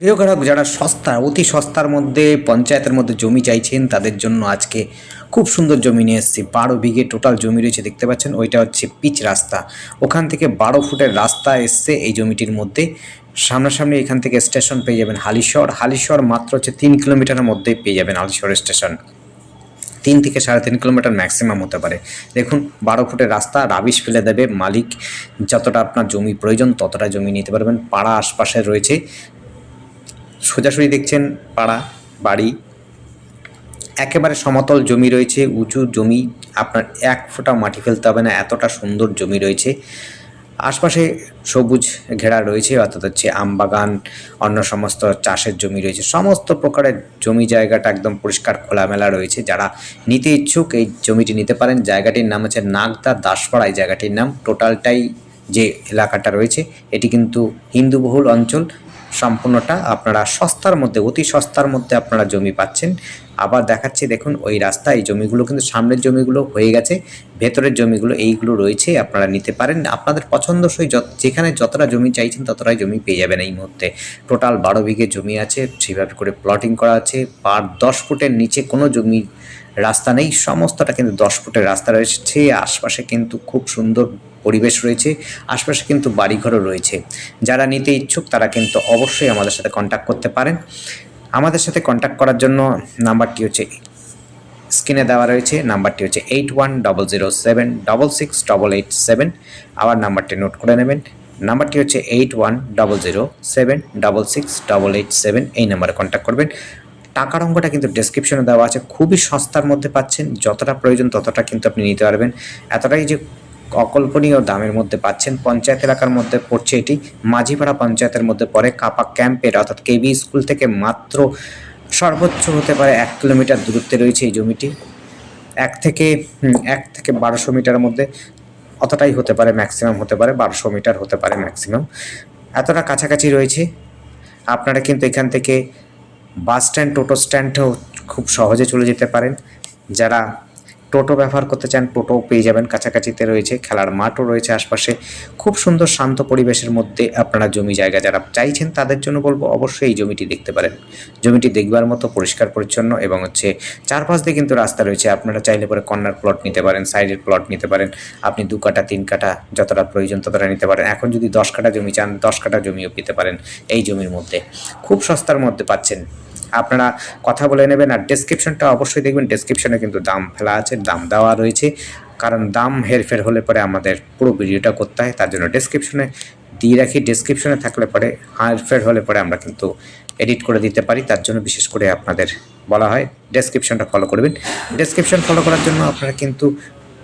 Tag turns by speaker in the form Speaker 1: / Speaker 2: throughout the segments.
Speaker 1: প্রিয় গ্রাহক, যারা সস্তা অতি সস্তার মধ্যে পঞ্চায়েতের মধ্যে জমি চাইছেন তাদের জন্য আজকে খুব সুন্দর জমি নিয়ে এসেছি। 12 বিঘে টোটাল জমি রয়েছে, দেখতে পাচ্ছেন। ওইটা হচ্ছে পিচ রাস্তা, ওখান থেকে 12 ফুটের রাস্তা এসছে এই জমিটির মধ্যে। সামনাসামনি এখান থেকে স্টেশন পেয়ে যাবেন হালিশহর। হালিশহর মাত্র হচ্ছে 3 কিলোমিটারের মধ্যেই পেয়ে যাবেন হালিশহর স্টেশন। 3 থেকে 3.5 কিলোমিটার ম্যাক্সিমাম হতে পারে। দেখুন, 12 ফুটের রাস্তা, রাবিশ ফেলে দেবে মালিক। যতটা আপনার জমি প্রয়োজন ততটা জমি নিতে পারবেন। পাড়া আশপাশে রয়েছে, সোজাসুজি দেখছেন পাড়া বাড়ি, একেবারে সমতল জমি রয়েছে, উঁচু জমি। আপনার 1 ফোঁটা মাটি ফেলতে হবে না, এতটা সুন্দর জমি রয়েছে। আশপাশে সবুজ ঘেরা রয়েছে, অর্থাৎ হচ্ছে আমবাগান, অন্য সমস্ত চাষের জমি রয়েছে। সমস্ত প্রকারের জমি জায়গাটা একদম পরিষ্কার খোলামেলা রয়েছে। যারা নিতে ইচ্ছুক এই জমিটি নিতে পারেন। জায়গাটির নাম হচ্ছে নাগদা দাসপাড়া, এই জায়গাটির নাম। টোটালটাই যে এলাকাটা রয়েছে এটি কিন্তু হিন্দুবহুল অঞ্চল। সম্পূর্ণটা আপনারা সস্তার মধ্যে, অতি সস্তার মধ্যে আপনারা জমি পাচ্ছেন। আবার দেখাচ্ছি, দেখুন ওই রাস্তা। এই জমিগুলো কিন্তু সামনের জমিগুলো হয়ে গেছে, ভেতরের জমিগুলো এইগুলো রয়েছে। আপনারা নিতে পারেন আপনাদের পছন্দসই, যেখানে যতটা জমি চাইছেন ততটাই জমি পেয়ে যাবেন এই মুহূর্তে। টোটাল 12 বিঘে জমি আছে, সেভাবে করে প্লটিং করা আছে। পার 10 ফুটের নিচে কোনো জমি রাস্তা নেই, সমস্তটা কিন্তু 10 ফুটের রাস্তা রয়েছে। আশপাশে কিন্তু খুব সুন্দর পরিবেশ রয়েছে, আশপাশে কিন্তু বাড়িঘরও রয়েছে। যারা নিতে ইচ্ছুক তারা কিন্তু অবশ্যই আমাদের সাথে কন্ট্যাক্ট করতে পারেন। আমাদের সাথে কন্ট্যাক্ট করার জন্য নাম্বারটি হচ্ছে স্ক্রিনে দেওয়া রয়েছে। নাম্বারটি হচ্ছে 8100766887। আবার নাম্বারটি নোট করে নেবেন। নাম্বারটি হচ্ছে 8100766887। এই নাম্বারে কন্ট্যাক্ট করবেন। টাকার অঙ্কটা কিন্তু ডেসক্রিপশনে দেওয়া আছে। খুবই সস্তার মধ্যে পাচ্ছেন, যতটা প্রয়োজন ততটা কিন্তু আপনি নিতে পারবেন। এতটাই যে অকল্পনীয় দামের মধ্যে পাচ্ছেন। পঞ্চায়েত এলাকার মধ্যে পড়ছে এটি, মাঝিপাড়া পঞ্চায়েতের মধ্যে পড়ে। কাপা ক্যাম্পের অর্থাৎ কেবি স্কুল থেকে মাত্র সর্বোচ্চ হতে পারে 1 কিলোমিটার দূরত্বে রয়েছে এই জমিটি। 1 থেকে 1200 মিটারের মধ্যে, অতটাই হতে পারে, ম্যাক্সিমাম হতে পারে 1200 মিটার হতে পারে ম্যাক্সিমাম। এতটা কাছাকাছি রয়েছে। আপনারা কিন্তু এখান থেকে বাস স্ট্যান্ড, টোটো স্ট্যান্ডেও খুব সহজে চলে যেতে পারেন। যারা টোটো ব্যবহার করতে চান টোটোও পেয়ে যাবেন, কাছাকাছিতে রয়েছে। খেলার মাঠও রয়েছে আশপাশে। খুব সুন্দর শান্ত পরিবেশের মধ্যে আপনারা জমি জায়গা যারা চাইছেন তাদের জন্য বলবো অবশ্যই এই জমিটি দেখতে পারেন। জমিটি দেখবার মতো পরিষ্কার পরিচ্ছন্ন, এবং হচ্ছে চারপাশ দিয়ে কিন্তু রাস্তা রয়েছে। আপনারা চাইলে পরে কর্নার প্লট নিতে পারেন, সাইডের প্লট নিতে পারেন। আপনি 2 কাঠা 3 কাঠা যতটা প্রয়োজন ততটা নিতে পারেন। এখন যদি 10 কাঠা জমি চান 10 কাঠা জমিও পেতে পারেন এই জমির মধ্যে। খুব সস্তার মধ্যে পাচ্ছেন। আপনারা কথা বলে নেবেন। আর ডেসক্রিপশনটা অবশ্যই দেখবেন, ডেসক্রিপশনে কিন্তু দাম ফেলা আছে, দাম দেওয়া রয়েছে। কারণ দাম হেরফের হলে পরে আমাদের পুরো ভিডিওটা করতে হয়, তার জন্য ডেসক্রিপশনে দিয়ে রাখি। ডেসক্রিপশনে থাকলে পরে হেরফের হলে পরে আমরা কিন্তু এডিট করে দিতে পারি, তার জন্য বিশেষ করে আপনাদের বলা হয় ডেসক্রিপশনটা ফলো করবেন। ডেসক্রিপশন ফলো করার জন্য আপনারা কিন্তু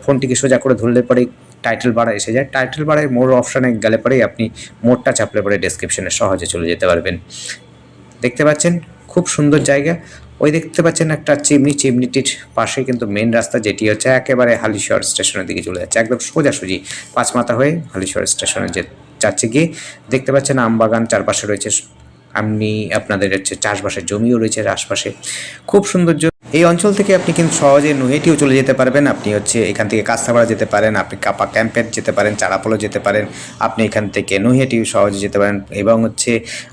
Speaker 1: ফোনটিকে সোজা করে ধরলে পরেই টাইটেল বাড়া এসে যায়। টাইটেল বাড়ায় মোর অপশানে গেলে পরেই আপনি মোরটা চাপলে পরে ডেসক্রিপশনে সহজে চলে যেতে পারবেন। দেখতে পাচ্ছেন খুব সুন্দর জায়গা। ওই দেখতে পাচ্ছেন একটা চিমনি, চিমনিটির পাশে কিন্তু মেন রাস্তা, যেটি হচ্ছে একেবারে হালিশহর স্টেশনের দিকে চলে যাচ্ছে। একদম সোজাসুজি পাঁচমাথা হয়ে হালিশহর স্টেশনে যাচ্ছে গিয়ে। দেখতে পাচ্ছেন আমবাগান চারপাশে রয়েছে। আপনাদের হচ্ছে চাষবাসের জমিও রয়েছে আশপাশে। খুব সুন্দর। এই অঞ্চল থেকে আপনি কিন্তু সহজে নৈহাটিও চলে যেতে পারবেন। আপনি হচ্ছে এখান থেকে কাস্তাপাড়া যেতে পারেন, আপনি কাপা ক্যাম্পের যেতে পারেন, চারাপোলও যেতে পারেন। আপনি এখান থেকে নৈহাটিও সহজে যেতে পারেন, এবং হচ্ছে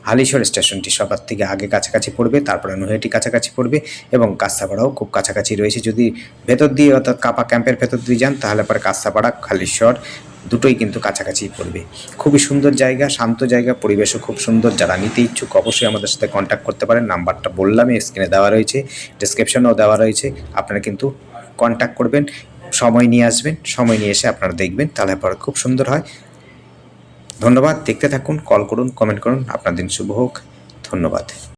Speaker 1: হালিশহর স্টেশনটি সবার থেকে আগে কাছাকাছি পড়বে, তারপরে নৈহাটি কাছাকাছি পড়বে, এবং কাস্তাপাড়াও খুব কাছাকাছি রয়েছে। যদি ভেতর দিয়ে অর্থাৎ কাপা ক্যাম্পের ভেতর দিয়ে যান তাহলে পরে কাস্তাপাড়া, হালিশহর দুটোই কিন্তু কাছাকাছি পড়বে। খুবই সুন্দর জায়গা, শান্ত জায়গা, পরিবেশও খুব সুন্দর। যারা নিতে ইচ্ছুক অবশ্যই আমাদের সাথে কন্ট্যাক্ট করতে পারেন। নাম্বারটা বললামই, স্ক্রিনে দেওয়া রয়েছে, ডেসক্রিপশনেও দেওয়া রয়েছে। আপনারা কিন্তু কন্ট্যাক্ট করবেন, সময় নিয়ে আসবেন, সময় নিয়ে এসে আপনারা দেখবেন, তাহলে পরে খুব সুন্দর হয়। ধন্যবাদ। দেখতে থাকুন, কল করুন, কমেন্ট করুন। আপনার দিন শুভ হোক। ধন্যবাদ।